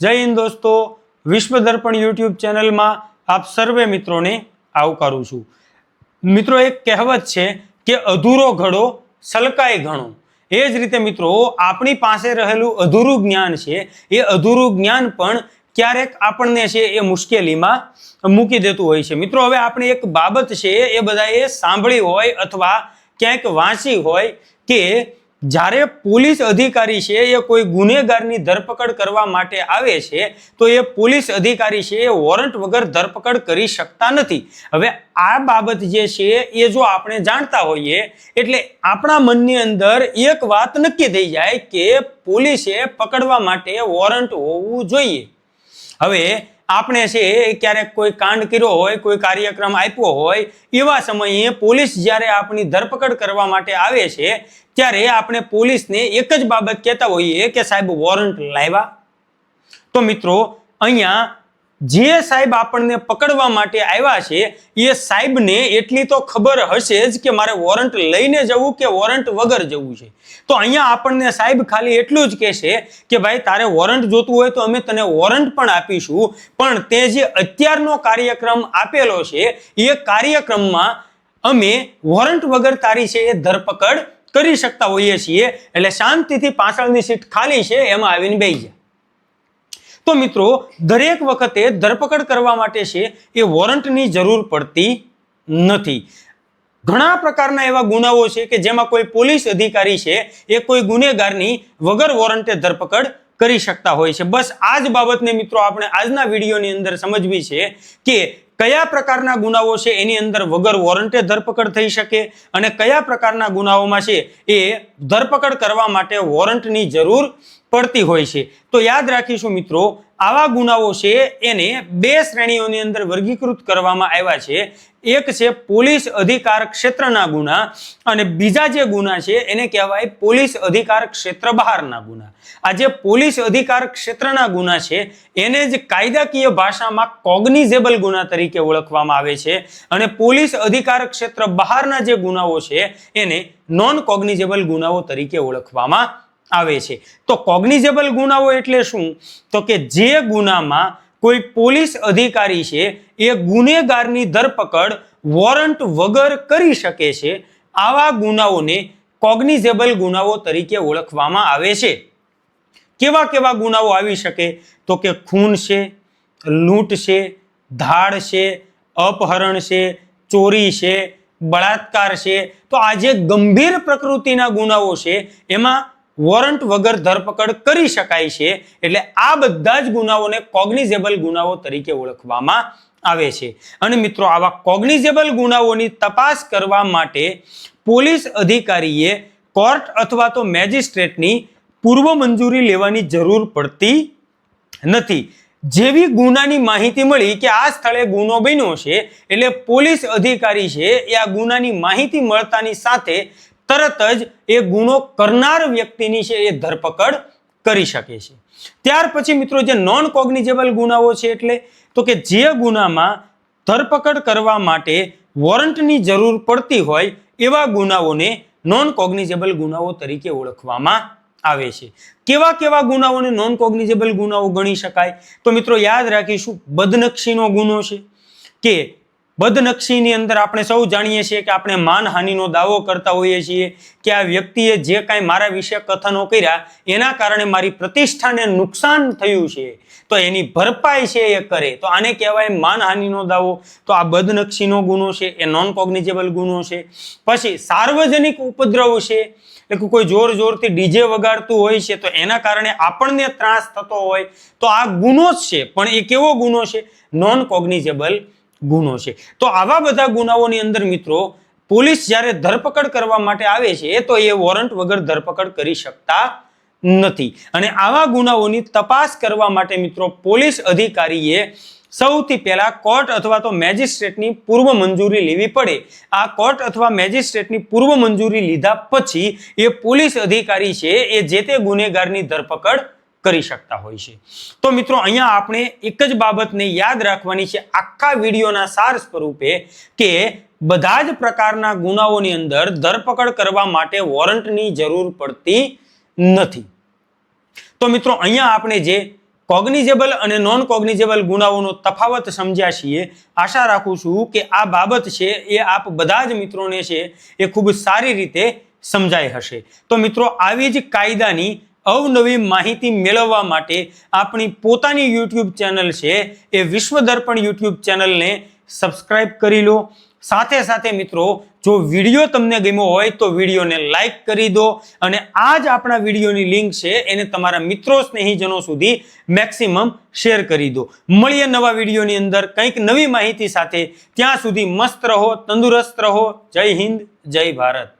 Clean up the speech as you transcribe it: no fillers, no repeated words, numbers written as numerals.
जय हिंद दोस्तों, विश्व दर्पण यूट्यूब चैनल में आप सर्वे मित्रों ने आवकारू छूं। मित्रों, एक कहेवत है कि अधूरो घड़ो छलकाय घणो। ए ज रीते मित्रों आपणी पासे रहेलू अधूरू ज्ञान है, ये अधूरू ज्ञान पण क्यारेक आपणने छे ए मुश्केलीमां मूकी देतुं होय छे। मित्रों, हवे आपणे एक बाबत छे ए बधाए सांभळी होय अथवा क्यांक वांची होय के જ્યારે પોલીસ અધિકારી છે એ કોઈ ગુનેગારની ધરપકડ કરવા માટે આવે છે તો એ પોલીસ અધિકારી છે એ વોરંટ વગર ધરપકડ કરી શકતા નથી। હવે આ બાબત જે છે એ જો આપણે જાણતા હોઈએ એટલે આપણા મનની અંદર એક વાત નક્કી થઈ જાય કે પોલીસે પકડવા માટે વોરંટ હોવું જોઈએ। હવે આપણે છે ક્યારેક કોઈ કાંડ કર્યો હોય, કોઈ કાર્યક્રમ આપ્યો હોય, એવા સમયે પોલીસ જ્યારે આપણી ધરપકડ કરવા માટે આવે છે ત્યારે આપણે પોલીસને એક જ બાબત કહેતા હોઈએ કે સાહેબ વોરંટ લાવ્યા। તો મિત્રો અહીંયા જે સાહેબ આપણને પકડવા માટે આવ્યા છે એ સાહેબને એટલી તો ખબર હશે જ કે મારે વોરંટ લઈને જવું કે વોરંટ વગર જવું છે। તો અહીંયા આપણને સાહેબ ખાલી એટલું જ કહેશે કે ભાઈ તારે વોરંટ જોતું હોય તો અમે તને વોરંટ પણ આપીશું, પણ તે જે અત્યારનો કાર્યક્રમ આપેલો છે એ કાર્યક્રમમાં અમે વોરંટ વગર તારી છે એ ધરપકડ કરી શકતા હોઈએ છીએ, એટલે શાંતિથી પાછળની સીટ ખાલી છે એમાં આવીને બેસી જા। તો મિત્રો દરેક વખતે ધરપકડ કરવા માટે છે એ વોરંટની જરૂર પડતી નથી। ઘણા પ્રકારના એવા ગુનાઓ છે કે જેમાં કોઈ પોલીસ અધિકારી છે એ કોઈ ગુનેગારની વગર વોરંટે ધરપકડ કરી શકતા હોય છે। બસ આ જ બાબતને મિત્રો આપણે આજના વિડીયોની અંદર સમજવી છે કે કયા પ્રકારના ગુનાઓ છે એની અંદર વગર વોરંટે ધરપકડ થઈ શકે અને કયા પ્રકારના ગુનાઓમાં છે એ ધરપકડ કરવા માટે વોરંટની જરૂર પડતી હોય છે। તો યાદ રાખીશું મિત્રો, આવા ગુનાઓ છે એને બે શ્રેણીઓની અંદર વર્ગીકૃત કરવામાં આવ્યા છે। એક છે પોલીસ અધિકાર ક્ષેત્રના ગુના અને બીજા જે ગુના છે એને કહેવાય પોલીસ અધિકાર ક્ષેત્ર બહારના ગુના। આ જે પોલીસ અધિકાર ક્ષેત્રના ગુના છે એને જ કાયદાકીય ભાષામાં કોગ્નિઝેબલ ગુના તરીકે ઓળખવામાં આવે છે અને પોલીસ અધિકાર ક્ષેત્ર બહારના જે ગુનાઓ છે એને નોન કોગ્નિઝેબલ ગુનાઓ તરીકે ઓળખવામાં આવે છે। તો કોગ્નિઝેબલ ગુનાઓ એટલે શું? તો કે જે ગુનામાં કોઈ પોલીસ અધિકારી છે એ ગુનેગારની ધરપકડ વોરંટ વગર કરી શકે છે, આવા ગુનાઓને કોગ્નિઝેબલ ગુનાઓ તરીકે ઓળખવામાં આવે છે। કેવા કેવા ગુનાઓ આવી શકે? તો કે ખૂન છે, લૂંટ છે, ધાડ છે, અપહરણ છે, ચોરી છે, બળાત્કાર છે। તો આ જે ગંભીર પ્રકૃતિના ગુનાઓ છે એમાં વોરંટ વગર ધરપકડ કરી શકાય છે, એટલે આ બધા જ ગુનાઓને કોગ્નિઝેબલ ગુનાઓ તરીકે ઓળખવામાં આવે છે। અને મિત્રો આવા કોગ્નિઝેબલ ગુનાઓની તપાસ કરવા માટે પોલીસ અધિકારીએ કોર્ટ અથવા તો મેજિસ્ટ્રેટની પૂર્વ મંજૂરી લેવાની જરૂર પડતી નથી। જેવી ગુનાની માહિતી મળી કે આ સ્થળે ગુનો બન્યો છે એટલે પોલીસ અધિકારી છે એ આ ગુનાની માહિતી મળતાની સાથે તરત જ એ ગુનો કરનાર વ્યક્તિની છે એ ધરપકડ કરી શકે છે। ત્યાર પછી મિત્રો જે નોન કોગ્નિઝેબલ ગુનાઓ છે એટલે તો કે જે ગુનામાં ધરપકડ કરવા માટે વોરંટની જરૂર પડતી હોય એવા ગુનાઓને નોન કોગ્નિઝેબલ ગુનાઓ તરીકે ઓળખવામાં આવે છે। કેવા કેવા ગુનાઓને નોન કોગ્નિઝેબલ ગુનાઓ ગણી શકાય? તો મિત્રો યાદ રાખીશું, બદનક્ષીનો ગુનો છે કે બદનક્ષીની અંદર આપણે સૌ જાણીએ છીએ કે આપણે માનહાનિનો દાવો કરતા હોઈએ છીએ કે આ વ્યક્તિએ જે કાંઈ મારા વિશે કથનો કર્યા એના કારણે મારી પ્રતિષ્ઠાને નુકસાન થયું છે તો એની ભરપાઈ છે એ કરે, તો આને કહેવાય માનહાનિનો દાવો। તો આ બદનક્ષીનો ગુનો છે એ નોન કોગ્નિઝેબલ ગુનો છે। પછી સાર્વજનિક ઉપદ્રવ છે, એટલે કોઈ જોર જોરથી ડીજે વગાડતું હોય છે તો એના કારણે આપણને ત્રાસ થતો હોય તો આ ગુનો જ છે, પણ એ કેવો ગુનો છે? નોન કોગ્નિઝેબલ ગુનો છે। તો આવા બધા ગુનાઓની અંદર મિત્રો પોલીસ જ્યારે ધરપકડ કરવા માટે આવે છે તો એ વોરંટ વગર ધરપકડ કરી શકતા નથી અને આવા ગુનાઓની તપાસ કરવા માટે મિત્રો પોલીસ અધિકારીએ સૌથી પહેલા કોર્ટ અથવા તો મેજિસ્ટ્રેટની પૂર્વ મંજૂરી લેવી પડે। આ કોર્ટ અથવા મેજિસ્ટ્રેટની પૂર્વ મંજૂરી લીધા પછી એ પોલીસ અધિકારી છે એ જે તે ગુનેગારની ધરપકડ કરી શકતા હોય છે। તો મિત્રો અહીંયા આપણે એક જ બાબતને યાદ રાખવાની છે આખા વિડીયોના સાર સ્વરૂપે કે બધા જ પ્રકારના ગુનાઓની અંદર ધરપકડ કરવા માટે વોરંટની જરૂર પડતી નથી। તો મિત્રો અહીંયા આપણે જે કોગ્નિઝેબલ અને નોન કોગ્નિઝેબલ ગુનાઓનો તફાવત સમજ્યા છીએ. આશા રાખું છું કે આ બાબત છે એ આપ બધા જ મિત્રોને છે એ ખૂબ સારી રીતે સમજાઈ હશે. તો મિત્રો આવી જ કાયદાની અવનવી માહિતી મેળવવા માટે આપણી પોતાની યુટ્યુબ ચેનલ છે એ વિશ્વ દર્પણ યુટ્યુબ ચેનલને સબસ્ક્રાઇબ કરી લો. સાથે સાથે મિત્રો જો વિડીયો તમને ગમ્યો હોય તો વિડીયોને લાઈક કરી દો અને આ જ આપણા વિડીયોની લિંક છે એને તમારા મિત્રો સ્નેહીજનો સુધી મેક્સિમમ શેર કરી દો. મળીએ નવા વિડીયોની અંદર કંઈક નવી માહિતી સાથે. ત્યાં સુધી મસ્ત રહો, તંદુરસ્ત રહો. જય હિન્દ, જય ભારત.